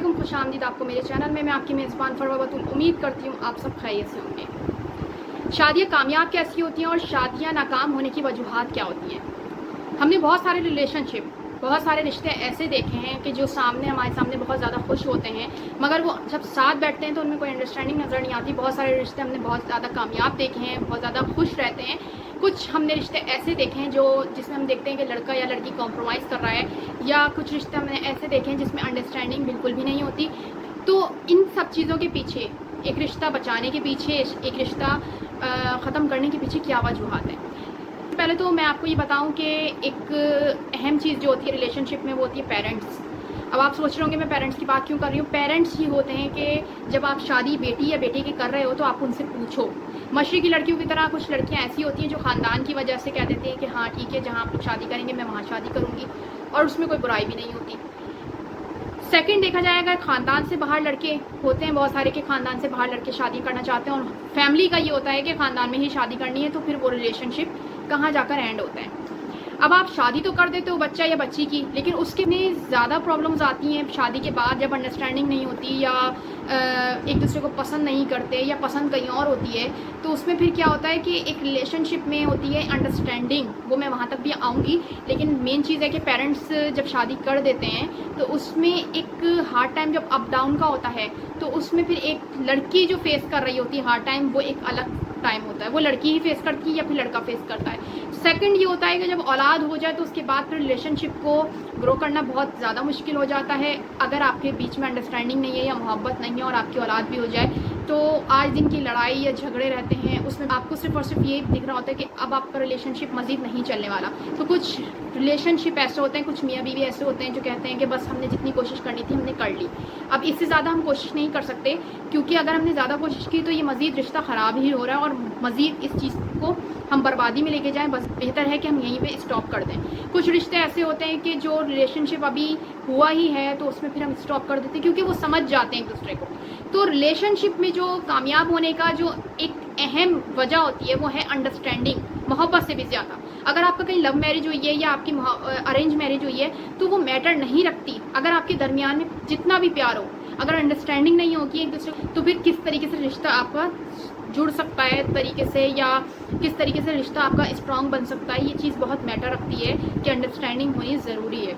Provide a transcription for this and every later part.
अस्सलामुअलैकुम, खुश आमदीद आपको मेरे चैनल में। मैं आपकी मेज़बान फरवा बतूल उम्मीद करती हूँ आप सब खैरियत से होंगे। शादियाँ कामयाब कैसी होती हैं और शादियाँ नाकाम होने की वजूहात क्या होती हैं। हमने बहुत सारे रिलेशनशिप, बहुत सारे रिश्ते ऐसे देखे हैं कि जो हमारे सामने बहुत ज़्यादा खुश होते हैं, मगर वो जब साथ बैठते हैं तो उनमें कोई अंडरस्टैंडिंग नज़र नहीं आती। बहुत सारे रिश्ते हमने बहुत ज़्यादा कामयाब देखे हैं, बहुत ज़्यादा खुश रहते हैं। कुछ हमने रिश्ते ऐसे देखे हैं जिसमें हम देखते हैं कि लड़का या लड़की कॉम्प्रोमाइज़ कर रहा है, या कुछ रिश्ते हमने ऐसे देखे हैं जिसमें अंडरस्टैंडिंग बिल्कुल भी नहीं होती। तो इन सब चीज़ों के पीछे, एक रिश्ता बचाने के पीछे, एक रिश्ता ख़त्म करने के पीछे क्या वजूहात हैं। पहले तो मैं आपको ये बताऊं कि एक अहम चीज़ जो होती है रिलेशनशिप में वो होती है पेरेंट्स। अब आप सोच रहे होंगे मैं पेरेंट्स की बात क्यों कर रही हूँ। पेरेंट्स ही होते हैं कि जब आप शादी बेटी या बेटे की कर रहे हो तो आप उनसे पूछो। मशरक़ी लड़कियों की तरह कुछ लड़कियाँ ऐसी होती हैं जो ख़ानदान की वजह से कह देती हैं कि हाँ ठीक है, जहाँ आप लोग शादी करेंगे मैं वहाँ शादी करूँगी, और उसमें कोई बुराई भी नहीं होती। सेकंड देखा जाए, अगर ख़ानदान से बाहर लड़के होते हैं, बहुत सारे के ख़ानदान से बाहर लड़के शादी करना चाहते हैं और फैमिली का ये होता है कि ख़ानदान में ही शादी करनी है, तो फिर वो रिलेशनशिप कहाँ जाकर एंड होता है। अब आप शादी तो कर देते हो बच्चा या बच्ची की, लेकिन उसके में ज़्यादा प्रॉब्लम्स आती हैं शादी के बाद, जब अंडरस्टैंडिंग नहीं होती या एक दूसरे को पसंद नहीं करते या पसंद कहीं और होती है। तो उसमें फिर क्या होता है कि एक रिलेशनशिप में होती है अंडरस्टैंडिंग, वो मैं वहाँ तक भी आऊँगी, लेकिन मेन चीज़ है कि पेरेंट्स जब शादी कर देते हैं तो उसमें एक हार्ड टाइम जब अप डाउन का होता है, तो उसमें फिर एक लड़की जो फेस कर रही होती है हार्ड टाइम, वो एक अलग टाइम होता है। वो लड़की ही फेस करती है या फिर लड़का फेस करता है। सेकंड ये होता है कि जब औलाद हो जाए तो उसके बाद फिर रिलेशनशिप को ग्रो करना बहुत ज़्यादा मुश्किल हो जाता है। अगर आपके बीच में अंडरस्टैंडिंग नहीं है या मोहब्बत नहीं है और आपकी औलाद भी हो जाए, तो आज दिन की लड़ाई या झगड़े रहते हैं, उसमें आपको सिर्फ और सिर्फ ये दिख रहा होता है कि अब आपका रिलेशनशिप मज़ीद नहीं चलने वाला। तो कुछ रिलेशनशिप ऐसे होते हैं, कुछ मियाँ बीवी ऐसे होते हैं जो कहते हैं कि बस हमने जितनी कोशिश करनी थी हमने कर ली, अब इससे ज़्यादा हम कोशिश नहीं कर सकते, क्योंकि अगर हमने ज़्यादा कोशिश की तो ये मज़ीद रिश्ता ख़राब ही हो रहा है और मज़ीद इस चीज़ को हम बर्बादी में लेके जाएं। बस बेहतर है कि हम यहीं पे स्टॉप कर दें। कुछ रिश्ते ऐसे होते हैं कि जो रिलेशनशिप अभी हुआ ही है तो उसमें फिर हम स्टॉप कर देते हैं, क्योंकि वो समझ जाते हैं एक दूसरे को। तो रिलेशनशिप में जो कामयाब होने का जो एक अहम वजह होती है वो है अंडरस्टैंडिंग, मोहब्बत से भी ज़्यादा। अगर आपका कहीं लव मैरिज हुई है या आपकी अरेंज मैरिज हुई है तो वो मैटर नहीं रखती। अगर आपके दरमियान में जितना भी प्यार हो, अगर अंडरस्टैंडिंग नहीं होगी एक दूसरे को, तो फिर किस तरीके से रिश्ता आपका जुड़ सकता है तरीके से, या किस तरीके से रिश्ता आपका स्ट्रांग बन सकता है, ये चीज़ बहुत मैटर रखती है कि अंडरस्टैंडिंग होनी ज़रूरी है।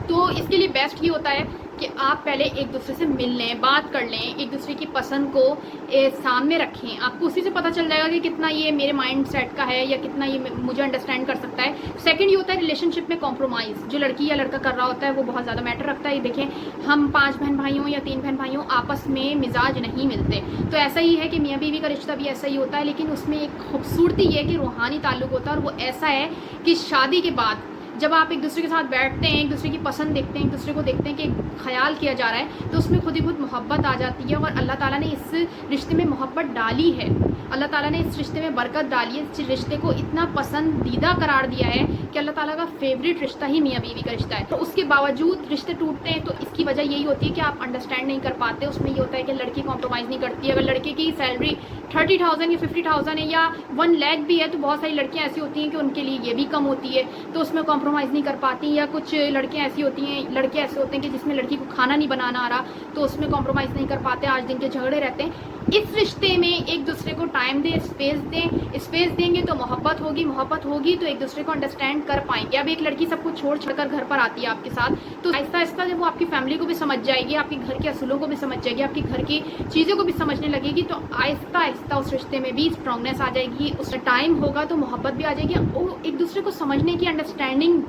तो इसके लिए बेस्ट ये होता है कि आप पहले एक दूसरे से मिल लें, बात कर लें, एक दूसरे की पसंद को सामने रखें। आपको उसी से पता चल जाएगा कि कितना ये मेरे माइंड सेट का है या कितना ये मुझे अंडरस्टैंड कर सकता है। सेकंड ये होता है रिलेशनशिप में कॉम्प्रोमाइज़, जो लड़की या लड़का कर रहा होता है वो बहुत ज़्यादा मैटर रखता है। देखें, हम 5 बहन भाई हों या 3 बहन भाई हों, आपस में मिजाज नहीं मिलते, तो ऐसा ही है कि मियाँ बीवी का रिश्ता भी ऐसा ही होता है, लेकिन उसमें एक खूबसूरती ये है कि रूहानी ताल्लुक़ होता है। और वो ऐसा है कि शादी के बाद जब आप एक दूसरे के साथ बैठते हैं, एक दूसरे की पसंद देखते हैं, एक दूसरे को देखते हैं कि ख्याल किया जा रहा है, तो उसमें खुद ही खुद मोहब्बत आ जाती है। और अल्लाह ताला ने इस रिश्ते में मोहब्बत डाली है, अल्लाह ताला ने इस रिश्ते में बरकत डाली है, इस रिश्ते को इतना पसंदीदा करार दिया है कि अल्लाह ताला का फेवरेट रिश्ता ही मियाँ बीवी का रिश्ता है। तो उसके बावजूद रिश्ते टूटते हैं, तो इसकी वजह यही होती है कि आप अंडरस्टैंड नहीं कर पाते। उसमें ये होता है कि लड़की कॉम्प्रोमाइज़ नहीं करती। अगर लड़के की सैलरी 30,000 या 50,000 है या 1 लाख भी है, तो बहुत सारी लड़कियाँ ऐसी होती हैं कि उनके लिए ये भी कम होती है, तो उसमें कॉम्प्रोमाइज़ नहीं कर पाती। या कुछ लड़कियाँ ऐसी होती हैं, लड़के ऐसे होते हैं कि जिसमें लड़की को खाना नहीं बनाना आ रहा, तो उसमें कॉम्प्रोमाइज़ नहीं कर पाते, आज दिन के झगड़े रहते हैं। इस रिश्ते में एक दूसरे को टाइम दें, स्पेस दें। स्पेस देंगे तो मोहब्बत होगी, मोहब्बत होगी तो एक दूसरे को अंडरस्टैंड कर पाएंगे। अब एक लड़की सब कुछ छोड़ कर घर पर आती है आपके साथ, तो आहिस्ता आहिस्ता जब वो आपकी फैमिली को भी समझ जाएगी, आपके घर के असूलों को भी समझ जाएगी, आपकी घर की चीज़ों को भी समझने लगेगी, तो आहिस्ता आहिस्ता उस रिश्ते में भी स्ट्रांगनेस आ जाएगी। उसका टाइम होगा तो मोहब्बत भी आ जाएगी, और एक दूसरे को समझने की अंडरस्टैंडिंग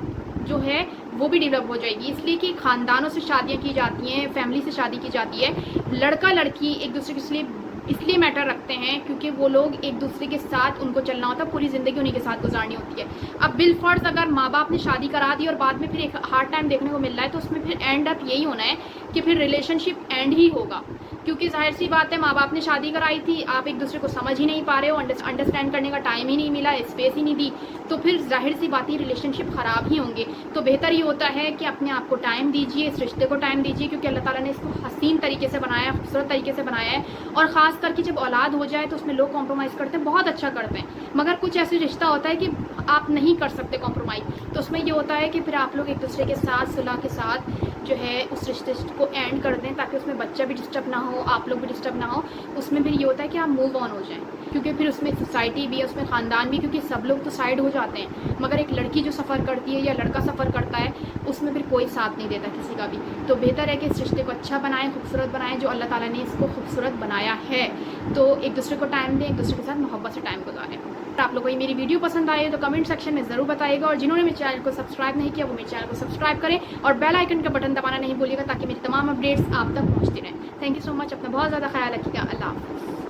जो है वो भी डेवलप हो जाएगी। इसलिए कि ख़ानदानों से शादियाँ की जाती हैं, फैमिली से शादी की जाती है। लड़का लड़की एक दूसरे के इसलिए मैटर रखते हैं क्योंकि वो लोग एक दूसरे के साथ उनको चलना होता है, पूरी ज़िंदगी उन्हीं के साथ गुजारनी होती है। अब बिलफर्ज अगर माँ बाप ने शादी करा दी और बाद में फिर एक हार्ड टाइम देखने को मिल रहा है, तो उसमें फिर एंड अप यही होना है कि फिर रिलेशनशिप एंड ही होगा, क्योंकि जाहिर सी बात है माँ बाप ने शादी कराई थी, आप एक दूसरे को समझ ही नहीं पा रहे हो, अंडरस्टैंड करने का टाइम ही नहीं मिला, स्पेस ही नहीं दी, तो फिर जाहिर सी बात ही रिलेशनशिप ख़राब ही होंगे। तो बेहतर ये होता है कि अपने आप को टाइम दीजिए, इस रिश्ते को टाइम दीजिए, क्योंकि अल्लाह ताला ने इसको हसीन तरीके से बनाया है, खूबसूरत तरीके से बनाया है। और ख़ास करके जब औलाद हो जाए तो उसमें लोग कॉम्प्रोमाइज़ करते हैं, बहुत अच्छा करते हैं, मगर कुछ ऐसे रिश्ता होता है कि आप नहीं कर सकते कॉम्प्रोमाइज़, तो उसमें ये होता है कि फिर आप लोग एक दूसरे के साथ सुलह के साथ جو ہے اس رشتے کو اینڈ کر دیں تاکہ اس میں بچہ بھی ڈسٹرب نہ ہو, آپ لوگ بھی ڈسٹرب نہ ہو. اس میں پھر یہ ہوتا ہے کہ آپ موو آن ہو جائیں, کیونکہ پھر اس میں سوسائٹی بھی ہے, اس میں خاندان بھی, کیونکہ سب لوگ تو سائڈ ہو جاتے ہیں, مگر ایک لڑکی جو سفر کرتی ہے یا لڑکا سفر کرتا ہے اس میں پھر کوئی ساتھ نہیں دیتا کسی کا بھی. تو بہتر ہے کہ اس رشتے کو اچھا بنائیں, خوبصورت بنائیں, جو اللہ تعالیٰ نے اس کو خوبصورت بنایا ہے. تو ایک دوسرے کو ٹائم دیں, ایک دوسرے کے ساتھ محبت سے ٹائم گزاریں. آپ لوگوں کو یہ میری ویڈیو پسند آئے تو کمنٹ سیکشن میں ضرور بتائیے گا, اور جنہوں نے میرے چینل کو سبسکرائب نہیں کیا وہ میرے چینل کو سبسکرائب کریں اور بیل آئکن کا بٹن دبانا نہیں بھولیے گا تاکہ میری تمام اپڈیٹس آپ تک پہنچتی رہیں. تھینک یو سو مچ, اپنا بہت زیادہ خیال رکھیے گا. اللہ حافظ.